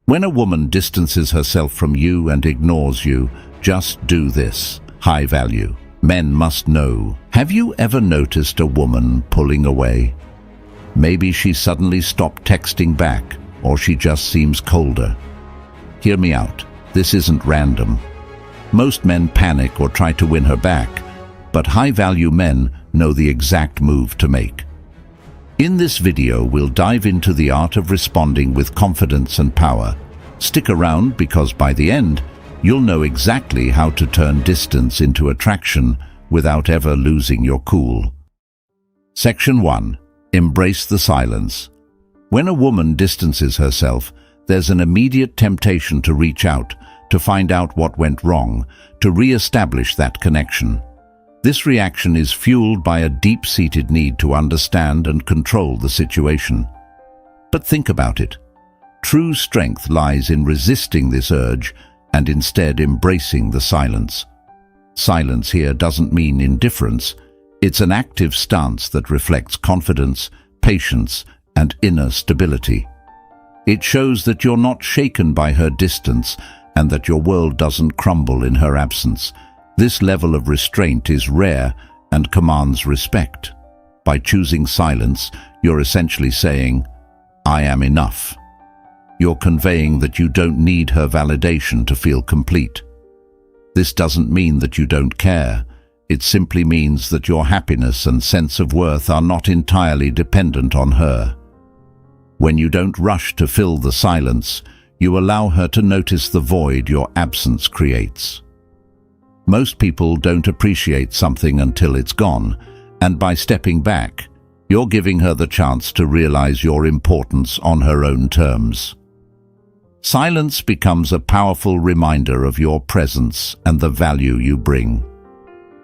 When a woman distances herself from you and ignores you, just do this. High value. Men must know. Have you ever noticed a woman pulling away? Maybe she suddenly stopped texting back, or she just seems colder. Hear me out. This isn't random. Most men panic or try to win her back, but high-value men know the exact move to make. In this video, we'll dive into the art of responding with confidence and power. Stick around because by the end, you'll know exactly how to turn distance into attraction without ever losing your cool. Section 1. Embrace the silence. When a woman distances herself, there's an immediate temptation to reach out, to find out what went wrong, to re-establish that connection. This reaction is fueled by a deep-seated need to understand and control the situation. But think about it. True strength lies in resisting this urge and instead embracing the silence. Silence here doesn't mean indifference. It's an active stance that reflects confidence, patience, and inner stability. It shows that you're not shaken by her distance and that your world doesn't crumble in her absence. This level of restraint is rare and commands respect. By choosing silence, you're essentially saying, "I am enough." You're conveying that you don't need her validation to feel complete. This doesn't mean that you don't care. It simply means that your happiness and sense of worth are not entirely dependent on her. When you don't rush to fill the silence, you allow her to notice the void your absence creates. Most people don't appreciate something until it's gone, and by stepping back, you're giving her the chance to realize your importance on her own terms. Silence becomes a powerful reminder of your presence and the value you bring.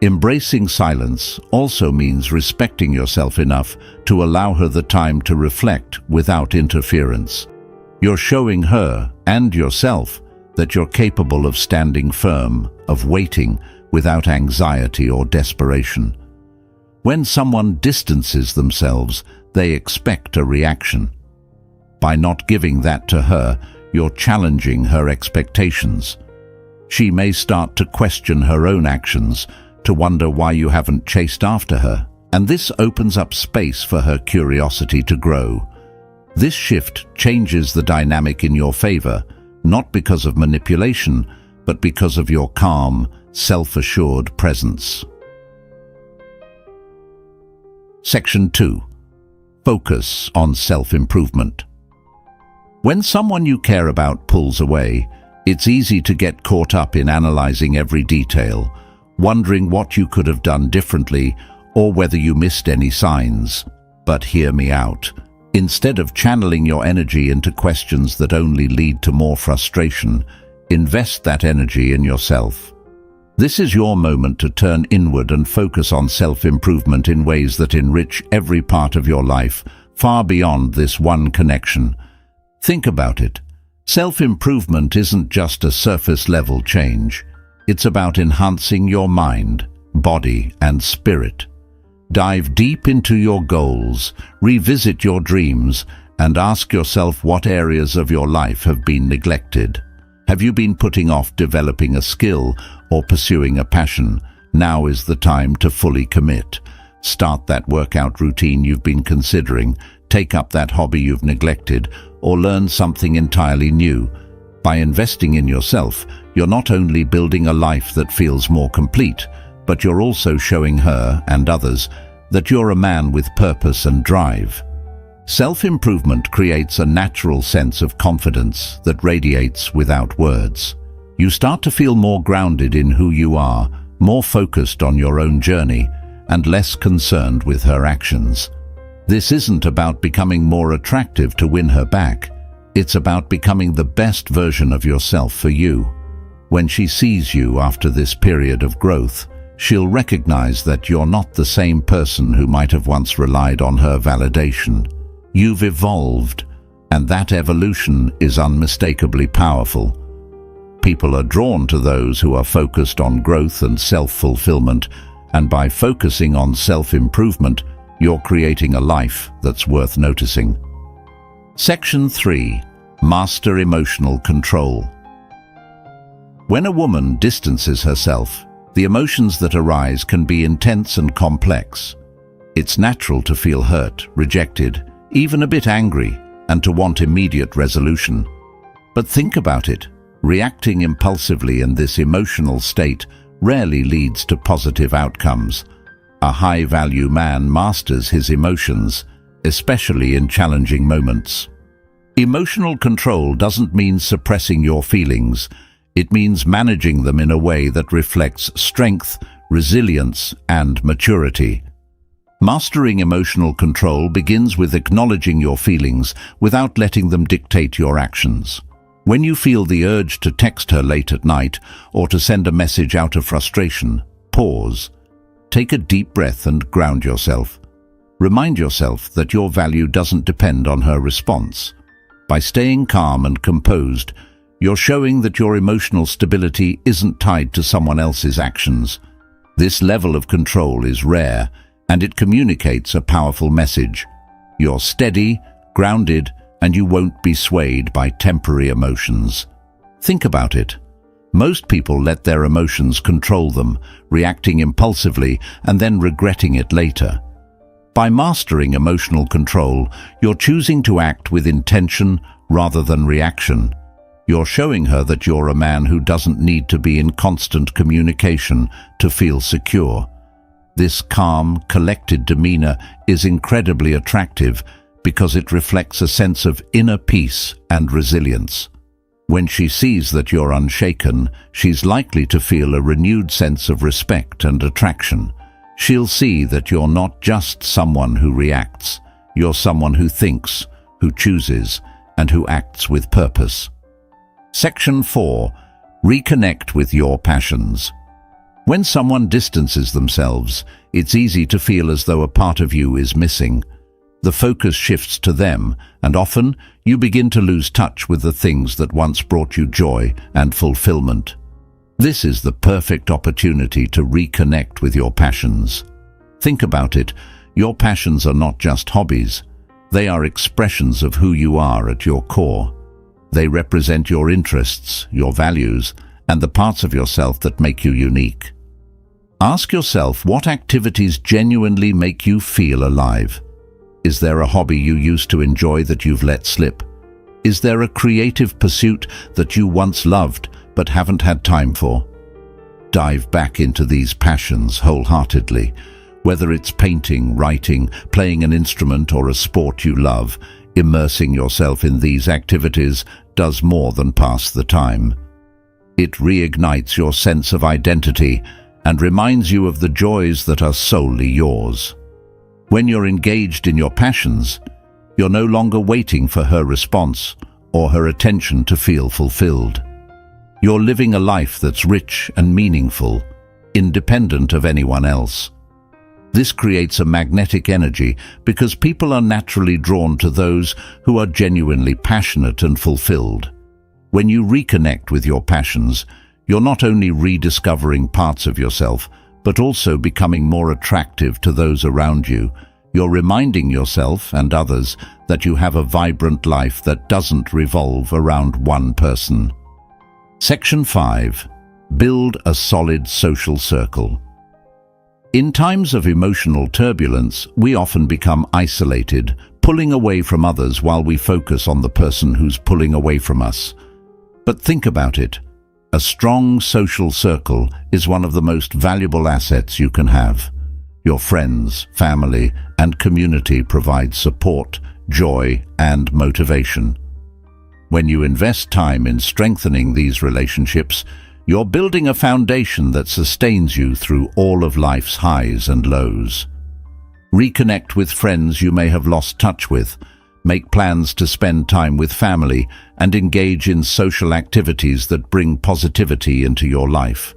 Embracing silence also means respecting yourself enough to allow her the time to reflect without interference. You're showing her and yourself that you're capable of standing firm, of waiting without anxiety or desperation. When someone distances themselves, they expect a reaction. By not giving that to her, you're challenging her expectations. She may start to question her own actions, to wonder why you haven't chased after her, and this opens up space for her curiosity to grow. This shift changes the dynamic in your favor, not because of manipulation, but because of your calm, self-assured presence. Section 2. Focus on self-improvement. When someone you care about pulls away, it's easy to get caught up in analyzing every detail, wondering what you could have done differently or whether you missed any signs. But hear me out. Instead of channeling your energy into questions that only lead to more frustration, invest that energy in yourself. This is your moment to turn inward and focus on self-improvement in ways that enrich every part of your life, far beyond this one connection. Think about it. Self-improvement isn't just a surface-level change. It's about enhancing your mind, body, and spirit. Dive deep into your goals, revisit your dreams, and ask yourself what areas of your life have been neglected. Have you been putting off developing a skill or pursuing a passion? Now is the time to fully commit. Start that workout routine you've been considering, take up that hobby you've neglected, or learn something entirely new. By investing in yourself, you're not only building a life that feels more complete, but you're also showing her and others that you're a man with purpose and drive. Self-improvement creates a natural sense of confidence that radiates without words. You start to feel more grounded in who you are, more focused on your own journey, and less concerned with her actions. This isn't about becoming more attractive to win her back. It's about becoming the best version of yourself for you. When she sees you after this period of growth, she'll recognize that you're not the same person who might have once relied on her validation. You've evolved, and that evolution is unmistakably powerful. People are drawn to those who are focused on growth and self-fulfillment, and by focusing on self-improvement, you're creating a life that's worth noticing. Section 3. Master emotional control. When a woman distances herself, the emotions that arise can be intense and complex. It's natural to feel hurt, rejected, even a bit angry, and to want immediate resolution. But think about it. Reacting impulsively in this emotional state rarely leads to positive outcomes. A high-value man masters his emotions, especially in challenging moments. Emotional control doesn't mean suppressing your feelings. It means managing them in a way that reflects strength, resilience, and maturity. Mastering emotional control begins with acknowledging your feelings without letting them dictate your actions. When you feel the urge to text her late at night or to send a message out of frustration, pause. Take a deep breath and ground yourself. Remind yourself that your value doesn't depend on her response. By staying calm and composed, you're showing that your emotional stability isn't tied to someone else's actions. This level of control is rare, and it communicates a powerful message. You're steady, grounded, and you won't be swayed by temporary emotions. Think about it. Most people let their emotions control them, reacting impulsively and then regretting it later. By mastering emotional control, you're choosing to act with intention rather than reaction. You're showing her that you're a man who doesn't need to be in constant communication to feel secure. This calm, collected demeanor is incredibly attractive because it reflects a sense of inner peace and resilience. When she sees that you're unshaken, she's likely to feel a renewed sense of respect and attraction. She'll see that you're not just someone who reacts. You're someone who thinks, who chooses, and who acts with purpose. Section 4. Reconnect with your passions. When someone distances themselves, it's easy to feel as though a part of you is missing. The focus shifts to them, and often you begin to lose touch with the things that once brought you joy and fulfillment. This is the perfect opportunity to reconnect with your passions. Think about it. Your passions are not just hobbies. They are expressions of who you are at your core. They represent your interests, your values, and the parts of yourself that make you unique. Ask yourself what activities genuinely make you feel alive. Is there a hobby you used to enjoy that you've let slip? Is there a creative pursuit that you once loved but haven't had time for? Dive back into these passions wholeheartedly. Whether it's painting, writing, playing an instrument, or a sport you love, immersing yourself in these activities does more than pass the time. It reignites your sense of identity and reminds you of the joys that are solely yours. When you're engaged in your passions, you're no longer waiting for her response or her attention to feel fulfilled. You're living a life that's rich and meaningful, independent of anyone else. This creates a magnetic energy because people are naturally drawn to those who are genuinely passionate and fulfilled. When you reconnect with your passions, you're not only rediscovering parts of yourself, but also becoming more attractive to those around you. You're reminding yourself and others that you have a vibrant life that doesn't revolve around one person. Section 5. Build a solid social circle. In times of emotional turbulence, we often become isolated, pulling away from others while we focus on the person who's pulling away from us. But think about it. A strong social circle is one of the most valuable assets you can have. Your friends, family, and community provide support, joy, and motivation. When you invest time in strengthening these relationships, you're building a foundation that sustains you through all of life's highs and lows. Reconnect with friends you may have lost touch with. Make plans to spend time with family and engage in social activities that bring positivity into your life.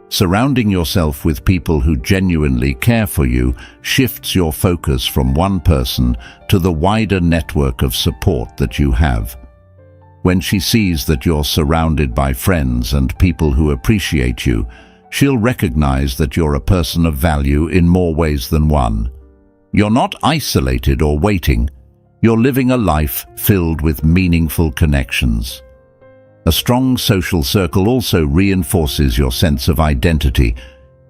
Surrounding yourself with people who genuinely care for you shifts your focus from one person to the wider network of support that you have. When she sees that you're surrounded by friends and people who appreciate you, she'll recognize that you're a person of value in more ways than one. You're not isolated or waiting. You're living a life filled with meaningful connections. A strong social circle also reinforces your sense of identity.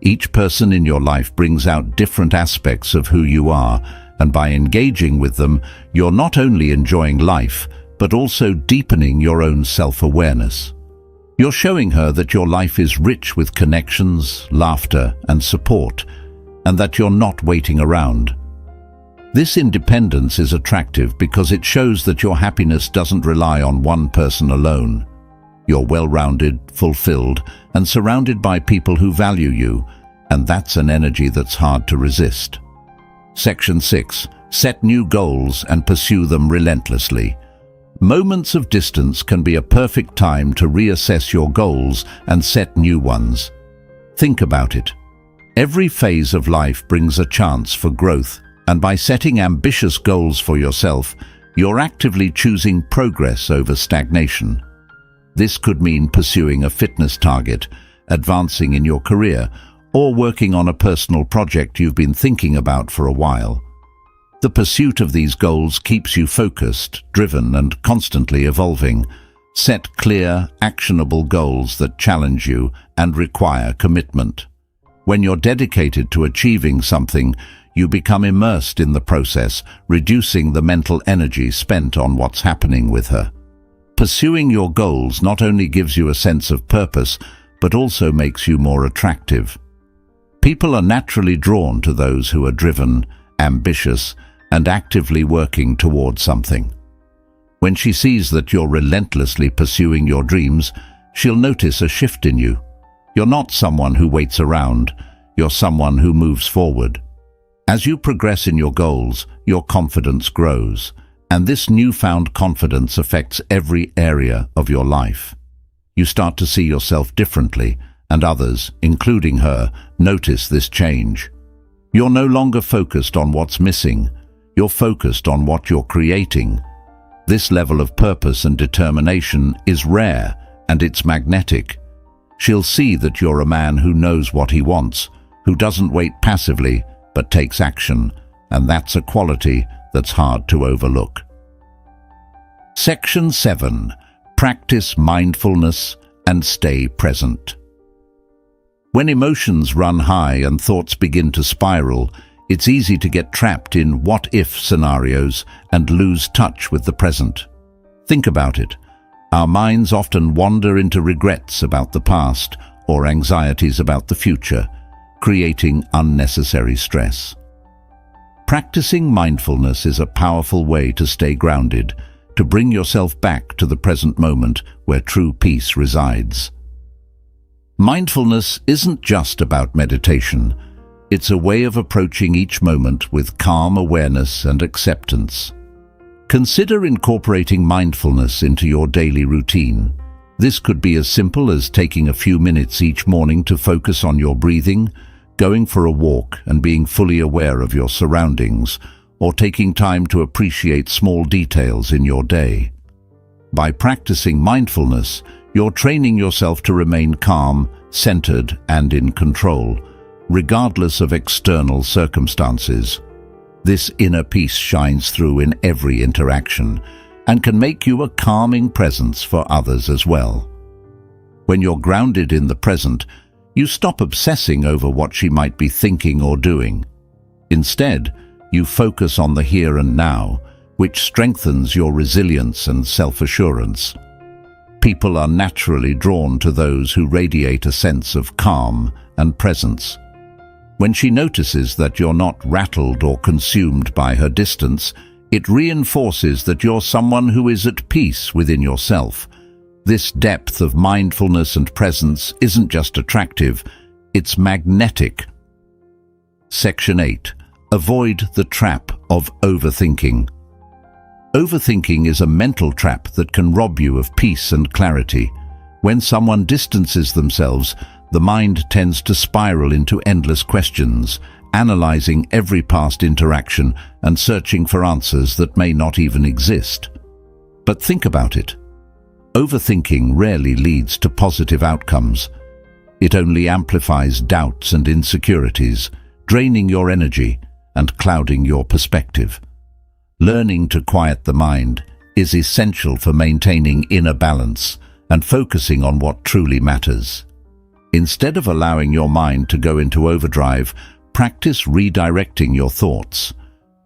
Each person in your life brings out different aspects of who you are, and by engaging with them, you're not only enjoying life, but also deepening your own self-awareness. You're showing her that your life is rich with connections, laughter, and support, and that you're not waiting around. This independence is attractive because it shows that your happiness doesn't rely on one person alone. You're well-rounded, fulfilled, and surrounded by people who value you, and that's an energy that's hard to resist. Section 6. Set new goals and pursue them relentlessly. Moments of distance can be a perfect time to reassess your goals and set new ones. Think about it. Every phase of life brings a chance for growth, and by setting ambitious goals for yourself, you're actively choosing progress over stagnation. This could mean pursuing a fitness target, advancing in your career, or working on a personal project you've been thinking about for a while. The pursuit of these goals keeps you focused, driven, and constantly evolving. Set clear, actionable goals that challenge you and require commitment. When you're dedicated to achieving something, you become immersed in the process, reducing the mental energy spent on what's happening with her. Pursuing your goals not only gives you a sense of purpose, but also makes you more attractive. People are naturally drawn to those who are driven, ambitious, and actively working towards something. When she sees that you're relentlessly pursuing your dreams, she'll notice a shift in you. You're not someone who waits around, you're someone who moves forward. As you progress in your goals, your confidence grows, and this newfound confidence affects every area of your life. You start to see yourself differently, and others, including her, notice this change. You're no longer focused on what's missing, you're focused on what you're creating. This level of purpose and determination is rare, and it's magnetic. She'll see that you're a man who knows what he wants, who doesn't wait passively, but takes action, and that's a quality that's hard to overlook. Section 7. Practice mindfulness and stay present. When emotions run high and thoughts begin to spiral, it's easy to get trapped in what-if scenarios and lose touch with the present. Think about it. Our minds often wander into regrets about the past or anxieties about the future, creating unnecessary stress. Practicing mindfulness is a powerful way to stay grounded, to bring yourself back to the present moment where true peace resides. Mindfulness isn't just about meditation. It's a way of approaching each moment with calm awareness and acceptance. Consider incorporating mindfulness into your daily routine. This could be as simple as taking a few minutes each morning to focus on your breathing, going for a walk and being fully aware of your surroundings, or taking time to appreciate small details in your day. By practicing mindfulness, you're training yourself to remain calm, centered, and in control, regardless of external circumstances. This inner peace shines through in every interaction and can make you a calming presence for others as well. When you're grounded in the present, you stop obsessing over what she might be thinking or doing. Instead, you focus on the here and now, which strengthens your resilience and self-assurance. People are naturally drawn to those who radiate a sense of calm and presence. When she notices that you're not rattled or consumed by her distance, it reinforces that you're someone who is at peace within yourself. This depth of mindfulness and presence isn't just attractive, it's magnetic. Section 8. Avoid the trap of overthinking. Overthinking is a mental trap that can rob you of peace and clarity. When someone distances themselves, the mind tends to spiral into endless questions, analyzing every past interaction and searching for answers that may not even exist. But think about it. Overthinking rarely leads to positive outcomes. It only amplifies doubts and insecurities, draining your energy and clouding your perspective. Learning to quiet the mind is essential for maintaining inner balance and focusing on what truly matters. Instead of allowing your mind to go into overdrive, practice redirecting your thoughts.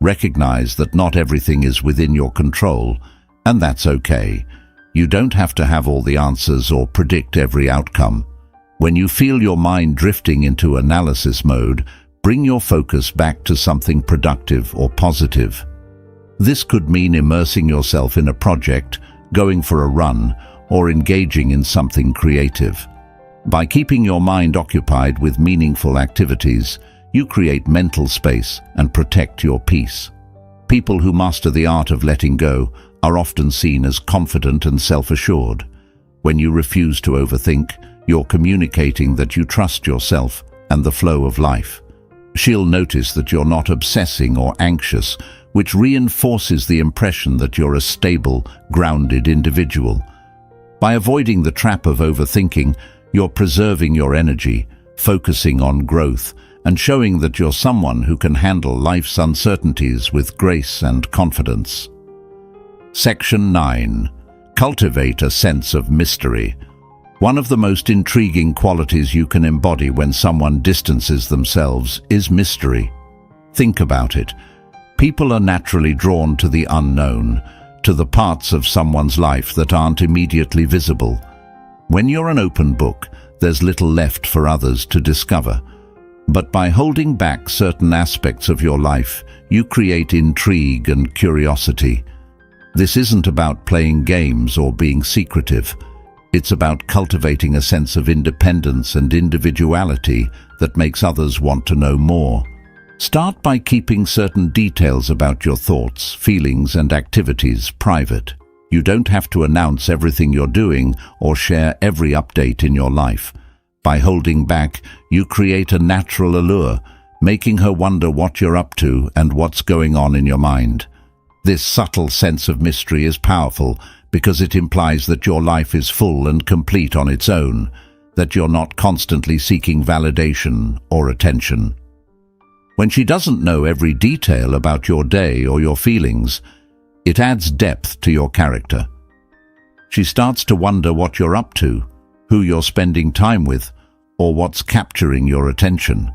Recognize that not everything is within your control, and that's okay. You don't have to have all the answers or predict every outcome. When you feel your mind drifting into analysis mode, bring your focus back to something productive or positive. This could mean immersing yourself in a project, going for a run, or engaging in something creative. By keeping your mind occupied with meaningful activities, you create mental space and protect your peace. People who master the art of letting go are often seen as confident and self-assured. When you refuse to overthink, you're communicating that you trust yourself and the flow of life. She'll notice that you're not obsessing or anxious, which reinforces the impression that you're a stable, grounded individual. By avoiding the trap of overthinking, you're preserving your energy, focusing on growth, and showing that you're someone who can handle life's uncertainties with grace and confidence. Section 9. Cultivate a sense of mystery. One of the most intriguing qualities you can embody when someone distances themselves is mystery. Think about it. People are naturally drawn to the unknown, to the parts of someone's life that aren't immediately visible. When you're an open book, there's little left for others to discover. But by holding back certain aspects of your life, you create intrigue and curiosity. This isn't about playing games or being secretive. It's about cultivating a sense of independence and individuality that makes others want to know more. Start by keeping certain details about your thoughts, feelings, and activities private. You don't have to announce everything you're doing or share every update in your life. By holding back, you create a natural allure, making her wonder what you're up to and what's going on in your mind. This subtle sense of mystery is powerful because it implies that your life is full and complete on its own, that you're not constantly seeking validation or attention. When she doesn't know every detail about your day or your feelings, it adds depth to your character. She starts to wonder what you're up to, who you're spending time with, or what's capturing your attention.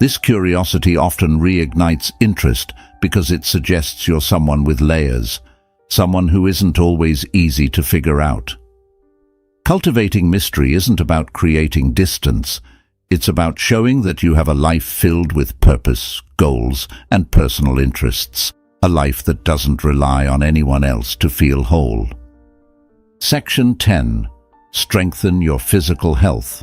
This curiosity often reignites interest because it suggests you're someone with layers, someone who isn't always easy to figure out. Cultivating mystery isn't about creating distance. It's about showing that you have a life filled with purpose, goals, and personal interests, a life that doesn't rely on anyone else to feel whole. Section 10. Strengthen your physical health.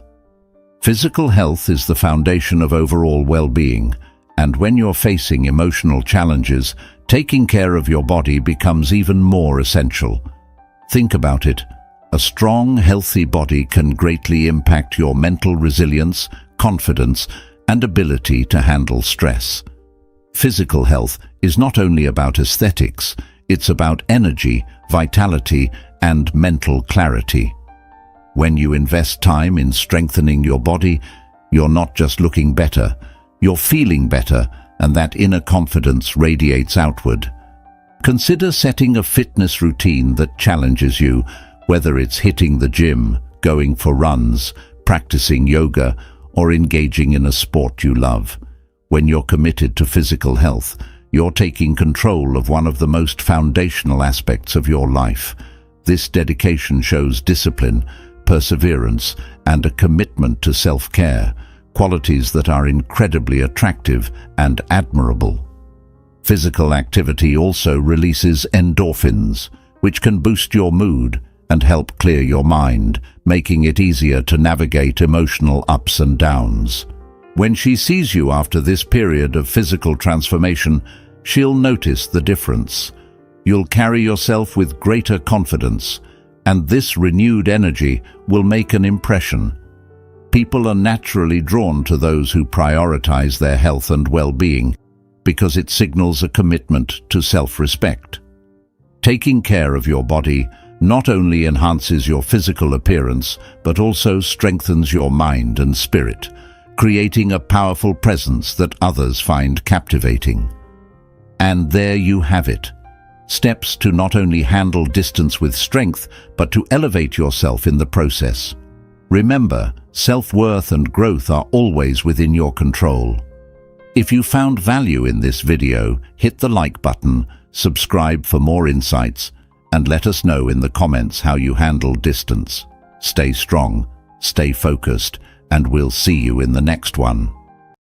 Physical health is the foundation of overall well-being, and when you're facing emotional challenges, taking care of your body becomes even more essential. Think about it. A strong, healthy body can greatly impact your mental resilience, confidence, and ability to handle stress. Physical health is not only about aesthetics, it's about energy, vitality, and mental clarity. When you invest time in strengthening your body, you're not just looking better, you're feeling better, and that inner confidence radiates outward. Consider setting a fitness routine that challenges you, whether it's hitting the gym, going for runs, practicing yoga, or engaging in a sport you love. When you're committed to physical health, you're taking control of one of the most foundational aspects of your life. This dedication shows discipline, perseverance, and a commitment to self-care, qualities that are incredibly attractive and admirable. Physical activity also releases endorphins, which can boost your mood and help clear your mind, making it easier to navigate emotional ups and downs. When she sees you after this period of physical transformation, she'll notice the difference. You'll carry yourself with greater confidence, and this renewed energy will make an impression. People are naturally drawn to those who prioritize their health and well-being because it signals a commitment to self-respect. Taking care of your body not only enhances your physical appearance, but also strengthens your mind and spirit, creating a powerful presence that others find captivating. And there you have it. Steps to not only handle distance with strength, but to elevate yourself in the process. Remember, self-worth and growth are always within your control. If you found value in this video, hit the like button, subscribe for more insights, and let us know in the comments how you handle distance. Stay strong, stay focused, and we'll see you in the next one.